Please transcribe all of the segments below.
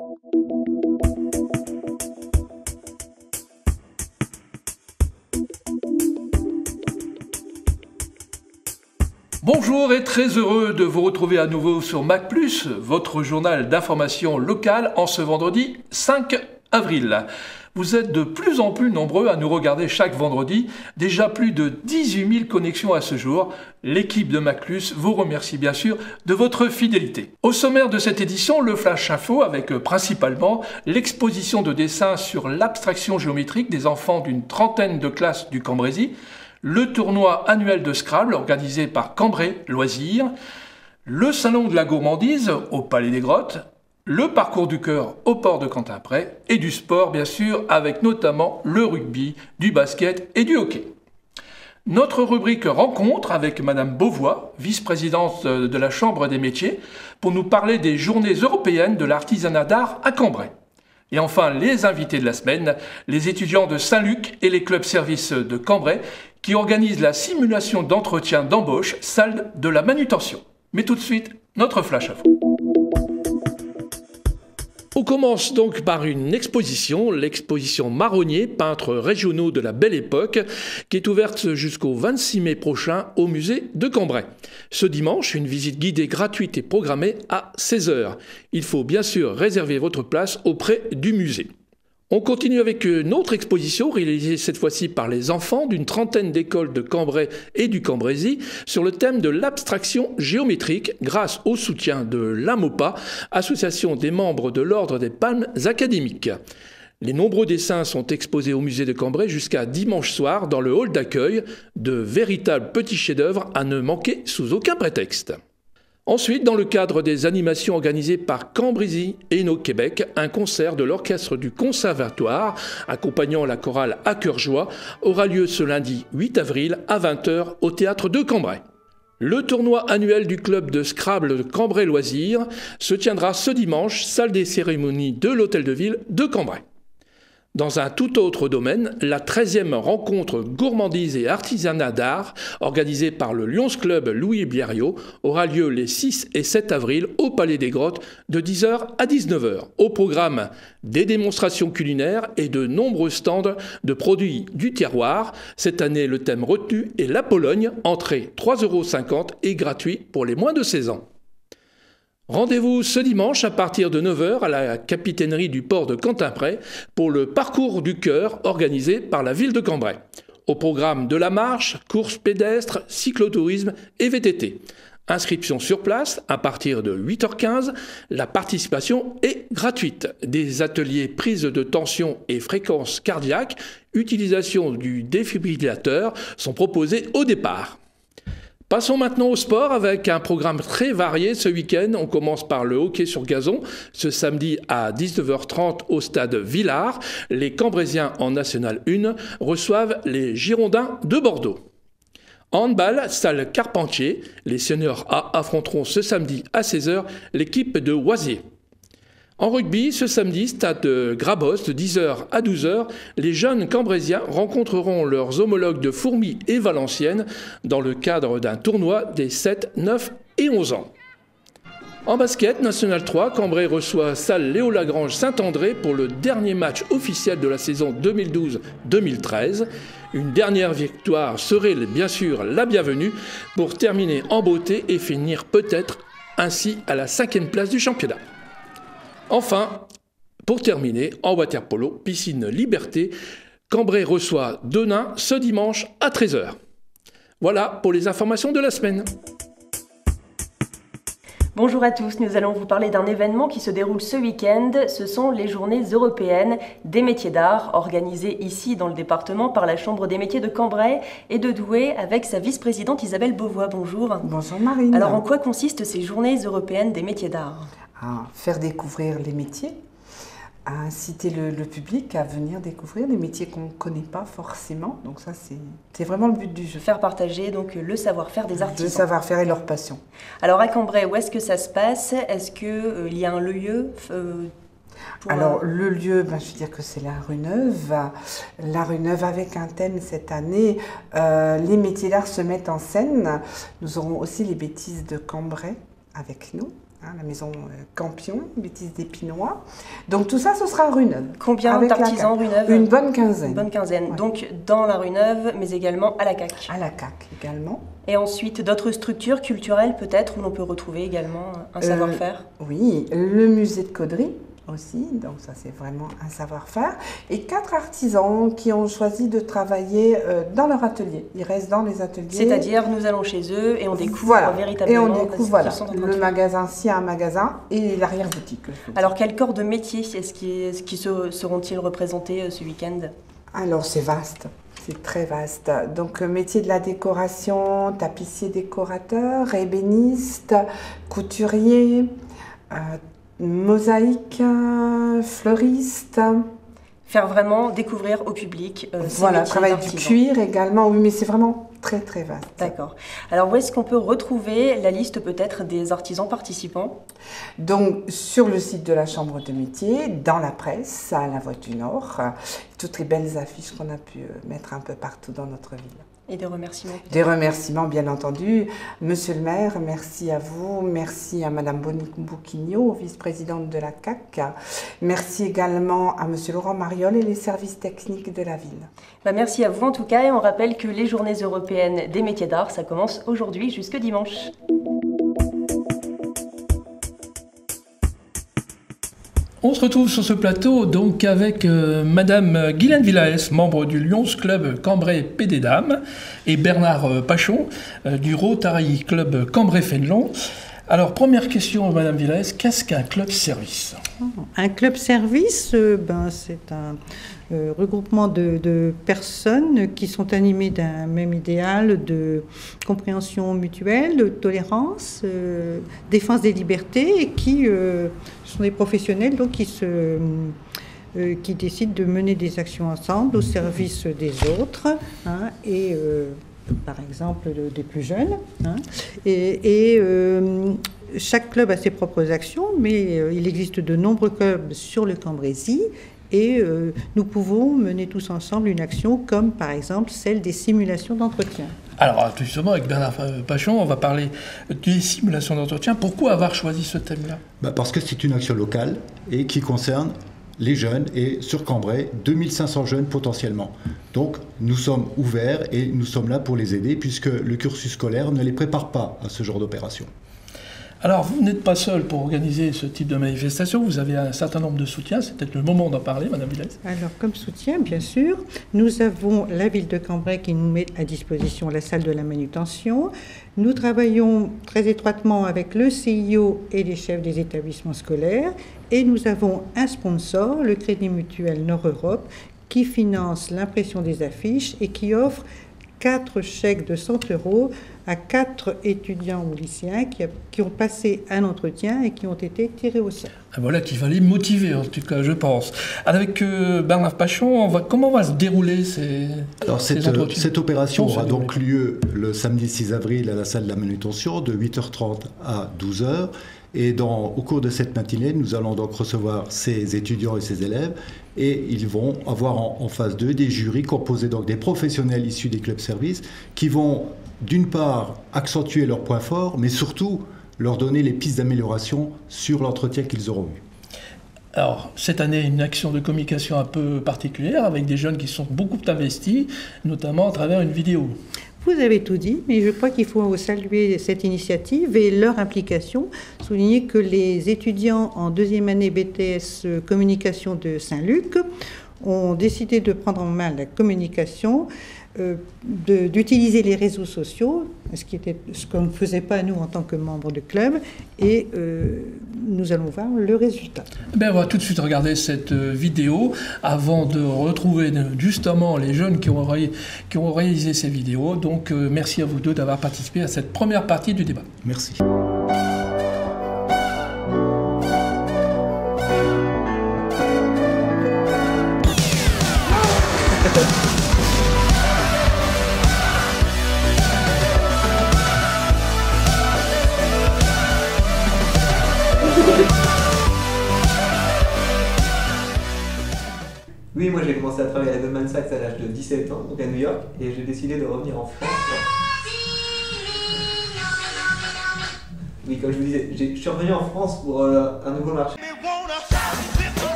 Bonjour et très heureux de vous retrouver à nouveau sur Mac+, votre journal d'information locale en ce vendredi 5 avril. Vous êtes de plus en plus nombreux à nous regarder chaque vendredi, déjà plus de 18 000 connexions à ce jour. L'équipe de Mac+, vous remercie bien sûr de votre fidélité. Au sommaire de cette édition, le Flash Info avec principalement l'exposition de dessins sur l'abstraction géométrique des enfants d'une trentaine de classes du Cambrésis, le tournoi annuel de Scrabble organisé par Cambrai Loisirs, le salon de la gourmandise au Palais des Grottes, le parcours du cœur au port de Quentin-Pré et du sport bien sûr avec notamment le rugby, du basket et du hockey. Notre rubrique rencontre avec Madame Beauvois, vice-présidente de la Chambre des métiers, pour nous parler des journées européennes de l'artisanat d'art à Cambrai. Et enfin, les invités de la semaine, les étudiants de Saint-Luc et les clubs services de Cambrai qui organisent la simulation d'entretien d'embauche, salle de la manutention. Mais tout de suite, notre flash info. On commence donc par une exposition, l'exposition Marronnier, peintres régionaux de la Belle Époque, qui est ouverte jusqu'au 26 mai prochain au musée de Cambrai. Ce dimanche, une visite guidée gratuite est programmée à 16h. Il faut bien sûr réserver votre place auprès du musée. On continue avec une autre exposition réalisée cette fois-ci par les enfants d'une trentaine d'écoles de Cambrai et du Cambrésis sur le thème de l'abstraction géométrique grâce au soutien de l'AMOPA, association des membres de l'Ordre des Palmes académiques. Les nombreux dessins sont exposés au musée de Cambrai jusqu'à dimanche soir dans le hall d'accueil, de véritables petits chefs-d'œuvre à ne manquer sous aucun prétexte. Ensuite, dans le cadre des animations organisées par Cambrésis et Eno Québec, un concert de l'orchestre du Conservatoire, accompagnant la chorale À Cœur Joie, aura lieu ce lundi 8 avril à 20h au théâtre de Cambrai. Le tournoi annuel du club de Scrabble de Cambrai Loisirs se tiendra ce dimanche, salle des cérémonies de l'Hôtel de Ville de Cambrai. Dans un tout autre domaine, la 13e rencontre gourmandise et artisanat d'art, organisée par le Lions Club Louis Blériot, aura lieu les 6 et 7 avril au Palais des Grottes de 10h à 19h. Au programme, des démonstrations culinaires et de nombreux stands de produits du terroir. Cette année, le thème retenu est la Pologne, entrée 3,50 € et gratuit pour les moins de 16 ans. Rendez-vous ce dimanche à partir de 9h à la capitainerie du port de Quentin-Pré pour le parcours du cœur organisé par la ville de Cambrai. Au programme de la marche, course pédestre, cyclotourisme et VTT. Inscription sur place à partir de 8h15. La participation est gratuite. Des ateliers prise de tension et fréquence cardiaque, utilisation du défibrillateur sont proposés au départ. Passons maintenant au sport avec un programme très varié ce week-end. On commence par le hockey sur gazon. Ce samedi à 19h30 au stade Villars, les Cambrésiens en National 1 reçoivent les Girondins de Bordeaux. Handball, salle Carpentier, les seniors A affronteront ce samedi à 16h l'équipe de Oisier. En rugby, ce samedi, stade Grabos de 10h à 12h, les jeunes Cambrésiens rencontreront leurs homologues de Fourmies et Valenciennes dans le cadre d'un tournoi des 7, 9 et 11 ans. En basket, National 3, Cambrai reçoit salle Léo Lagrange Saint-André pour le dernier match officiel de la saison 2012-2013. Une dernière victoire serait bien sûr la bienvenue pour terminer en beauté et finir peut-être ainsi à la 5e place du championnat. Enfin, pour terminer, en water-polo, piscine Liberté, Cambrai reçoit Denain ce dimanche à 13h. Voilà pour les informations de la semaine. Bonjour à tous, nous allons vous parler d'un événement qui se déroule ce week-end. Ce sont les Journées européennes des métiers d'art, organisées ici dans le département par la Chambre des métiers de Cambrai et de Douai avec sa vice-présidente Isabelle Beauvois. Bonjour. Bonjour Marine. Alors en quoi consistent ces Journées européennes des métiers d'art ? À faire découvrir les métiers, à inciter le public à venir découvrir les métiers qu'on ne connaît pas forcément. Donc ça, c'est vraiment le but du jeu. Faire partager donc le savoir-faire des artisans. Le savoir-faire et leur passion. Alors à Cambrai, où est-ce que ça se passe ? Est-ce qu'il y a un lieu Alors le lieu, je veux dire que c'est la rue Neuve. La rue Neuve avec un thème cette année, les métiers d'art se mettent en scène. Nous aurons aussi les bêtises de Cambrai avec nous. la maison Campion, bêtise d'Épinois. Donc tout ça, ce sera rue Neuve. Combien d'artisans rue Neuve? Une bonne quinzaine. Une bonne quinzaine. Ouais. Donc dans la rue Neuve, mais également à la CAC. À la CAC également. Et ensuite, d'autres structures culturelles peut-être où l'on peut retrouver également un savoir-faire? Oui, le musée de Caudry aussi, donc ça c'est vraiment un savoir-faire. Et 4 artisans qui ont choisi de travailler dans leur atelier. Ils restent dans les ateliers. C'est-à-dire, nous allons chez eux et on découvre véritablement et on découvre, ce qu'ils sont en train de faire. le magasin, s'il y a un magasin, et l'arrière-boutique. Alors, quel corps de métier seront-ils représentés ce week-end? Alors, c'est vaste. C'est très vaste. Donc, métier de la décoration, tapissier décorateur, ébéniste, couturier, mosaïque, fleuriste. Faire vraiment découvrir au public ces voilà, métiers travail d'artisan. du cuir également, oui, mais c'est vraiment très très vaste. D'accord. Alors où est-ce qu'on peut retrouver la liste peut-être des artisans participants? Donc sur le site de la Chambre de métier, dans la presse, à La Voix du Nord, toutes les belles affiches qu'on a pu mettre un peu partout dans notre ville. Et des remerciements. Des remerciements, bien entendu. Monsieur le maire, merci à vous. Merci à Madame Bouquignot, vice-présidente de la CAC. Merci également à Monsieur Laurent Mariol et les services techniques de la ville. Merci à vous en tout cas. Et on rappelle que les Journées européennes des métiers d'art, ça commence aujourd'hui jusque dimanche. On se retrouve sur ce plateau donc avec Madame Guylaine Villaes, membre du Lions Club Cambrai PD Dames, et Bernard Pachon du Rotary Club Cambrai-Fénelon. Alors, première question, Madame Villaes, qu'est-ce qu'un club service? Un club service, c'est un regroupement de personnes qui sont animées d'un même idéal de compréhension mutuelle, de tolérance, défense des libertés, et qui sont des professionnels donc, qui décident de mener des actions ensemble au service des autres, et par exemple des plus jeunes. Chaque club a ses propres actions, mais il existe de nombreux clubs sur le Cambrésis. Et nous pouvons mener tous ensemble une action comme par exemple celle des simulations d'entretien. Alors justement avec Bernard Pachon, on va parler des simulations d'entretien. Pourquoi avoir choisi ce thème-là? Parce que c'est une action locale et qui concerne les jeunes, et sur Cambrai, 2500 jeunes potentiellement. Donc nous sommes ouverts et nous sommes là pour les aider puisque le cursus scolaire ne les prépare pas à ce genre d'opération. Alors, vous n'êtes pas seul pour organiser ce type de manifestation, vous avez un certain nombre de soutiens, c'est peut-être le moment d'en parler, Madame Villaes. Alors, comme soutien, bien sûr, nous avons la ville de Cambrai qui nous met à disposition la salle de la manutention. Nous travaillons très étroitement avec le CIO et les chefs des établissements scolaires, et nous avons un sponsor, le Crédit Mutuel Nord-Europe, qui finance l'impression des affiches et qui offre 4 chèques de 100 € à 4 étudiants ou lycéens qui ont passé un entretien et qui ont été tirés au sort. Voilà qui va les motiver, en tout cas, je pense. Avec Bernard Pachon, comment va se dérouler ces entretiens? Cette opération aura donc lieu le samedi 6 avril à la salle de la manutention de 8h30 à 12h. Et au cours de cette matinée, nous allons donc recevoir ces étudiants et ces élèves, et ils vont avoir en face d'eux des jurys composés donc des professionnels issus des clubs services qui vont d'une part accentuer leurs points forts, mais surtout leur donner les pistes d'amélioration sur l'entretien qu'ils auront eu. Alors, cette année, une action de communication un peu particulière avec des jeunes qui sont beaucoup investis, notamment à travers une vidéo. Vous avez tout dit, mais je crois qu'il faut saluer cette initiative et leur implication. Souligner que les étudiants en deuxième année BTS Communication de Saint-Luc ont décidé de prendre en main la communication, d'utiliser les réseaux sociaux, ce qu'on ne faisait pas nous en tant que membres de club, et nous allons voir le résultat. On va tout de suite regarder cette vidéo avant de retrouver justement les jeunes qui ont réalisé ces vidéos. Donc merci à vous deux d'avoir participé à cette première partie du débat. Merci. Oui, moi j'ai commencé à travailler à la Goldman Sachs à l'âge de 17 ans, donc à New York, et j'ai décidé de revenir en France. Oui, comme je vous disais, je suis revenu en France pour un nouveau marché.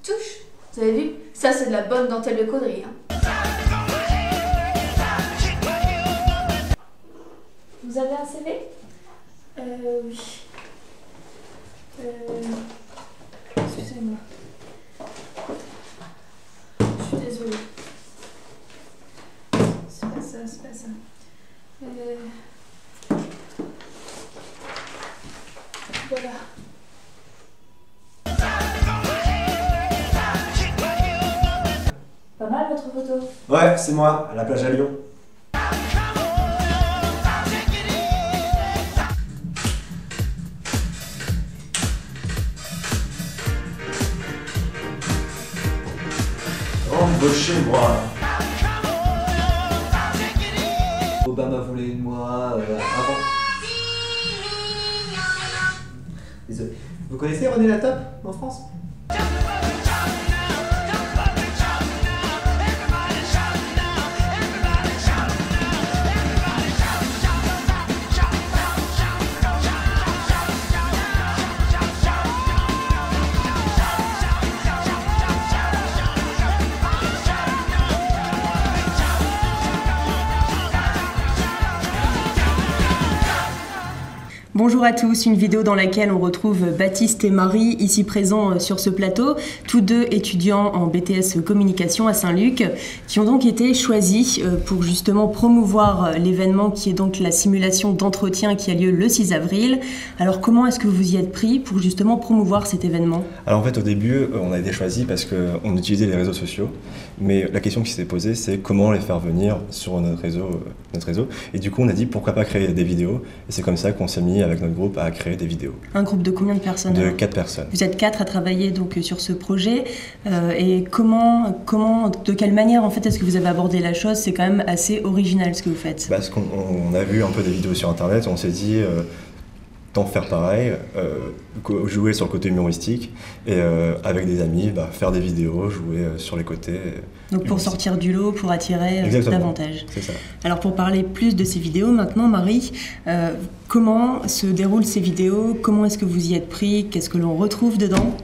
Touche, vous avez vu? Ça, c'est de la bonne dentelle de Caudry. Hein. Vous avez un CV? Oui. Excusez-moi. Je suis désolée. C'est pas ça, c'est pas ça. Voilà. Pas mal votre photo? Ouais, c'est moi, à la plage à Lyon. Embauchez moi. Obama voulait de moi avant. Désolé. Vous connaissez René Latope en France? Bonjour à tous, une vidéo dans laquelle on retrouve Baptiste et Marie, ici présents sur ce plateau, tous deux étudiants en BTS Communication à Saint-Luc, qui ont donc été choisis pour justement promouvoir l'événement qui est donc la simulation d'entretien qui a lieu le 6 avril. Alors comment est-ce que vous y êtes pris pour justement promouvoir cet événement? Alors en fait au début on a été choisis parce qu'on utilisait les réseaux sociaux, mais la question qui s'est posée c'est comment les faire venir sur notre réseau. Et du coup on a dit pourquoi pas créer des vidéos, et c'est comme ça qu'on s'est mis avec notre groupe à créer des vidéos. Un groupe de combien de personnes? De 4 personnes. Vous êtes 4 à travailler donc sur ce projet, et de quelle manière en fait est-ce que vous avez abordé la chose? C'est quand même assez original ce que vous faites. Parce qu'on a vu un peu des vidéos sur internet, on s'est dit tant faire pareil, jouer sur le côté humoristique, et avec des amis, faire des vidéos, jouer sur les côtés. Donc pour sortir du lot, pour attirer davantage. C'est ça. Alors pour parler plus de ces vidéos maintenant, Marie, comment se déroulent ces vidéos? Comment est-ce que vous y êtes pris? Qu'est-ce que l'on retrouve dedans?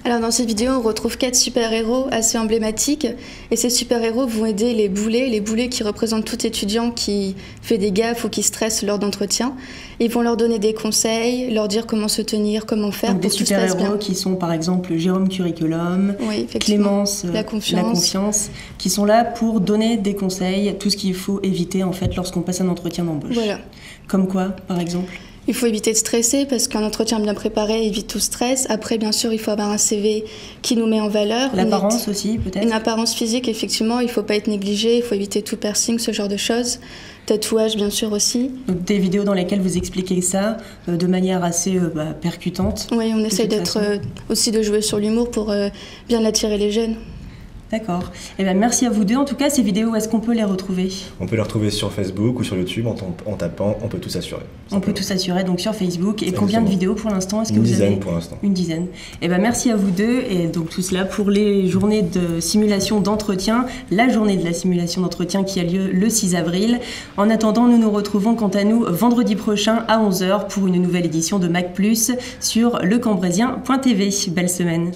Alors dans ces vidéos, on retrouve 4 super-héros assez emblématiques, et ces super-héros vont aider les boulets qui représentent tout étudiant qui fait des gaffes ou qui stresse lors d'entretien. Ils vont leur donner des conseils, leur dire comment se tenir, comment faire. Donc pour des que tout se passe bien. super-héros qui sont par exemple Jérôme Curriculum, oui, Clémence, la confiance, qui sont là pour donner des conseils, tout ce qu'il faut éviter en fait lorsqu'on passe un entretien d'embauche. Voilà. Comme quoi, par exemple? Il faut éviter de stresser parce qu'un entretien bien préparé évite tout stress. Après, bien sûr, il faut avoir un CV qui nous met en valeur. L'apparence aussi, peut-être? Une apparence physique, effectivement, il ne faut pas être négligé, il faut éviter tout piercing, ce genre de choses. Tatouage, bien sûr, aussi. Donc, des vidéos dans lesquelles vous expliquez ça de manière assez percutante. Oui, on essaye aussi de jouer sur l'humour pour bien attirer les jeunes. D'accord. Eh bien, merci à vous deux. En tout cas, ces vidéos, où est-ce qu'on peut les retrouver? On peut les retrouver sur Facebook ou sur YouTube en tapant « On peut tout s'assurer ». On peut tout s'assurer, donc sur Facebook. Et Exactement. Combien de vidéos pour l'instant? Une dizaine pour l'instant. Une dizaine. Eh bien, merci à vous deux. Et donc tout cela pour les journées de simulation d'entretien, la journée de la simulation d'entretien qui a lieu le 6 avril. En attendant, nous nous retrouvons quant à nous vendredi prochain à 11h pour une nouvelle édition de Mac+, sur lecambréisien.tv. Belle semaine.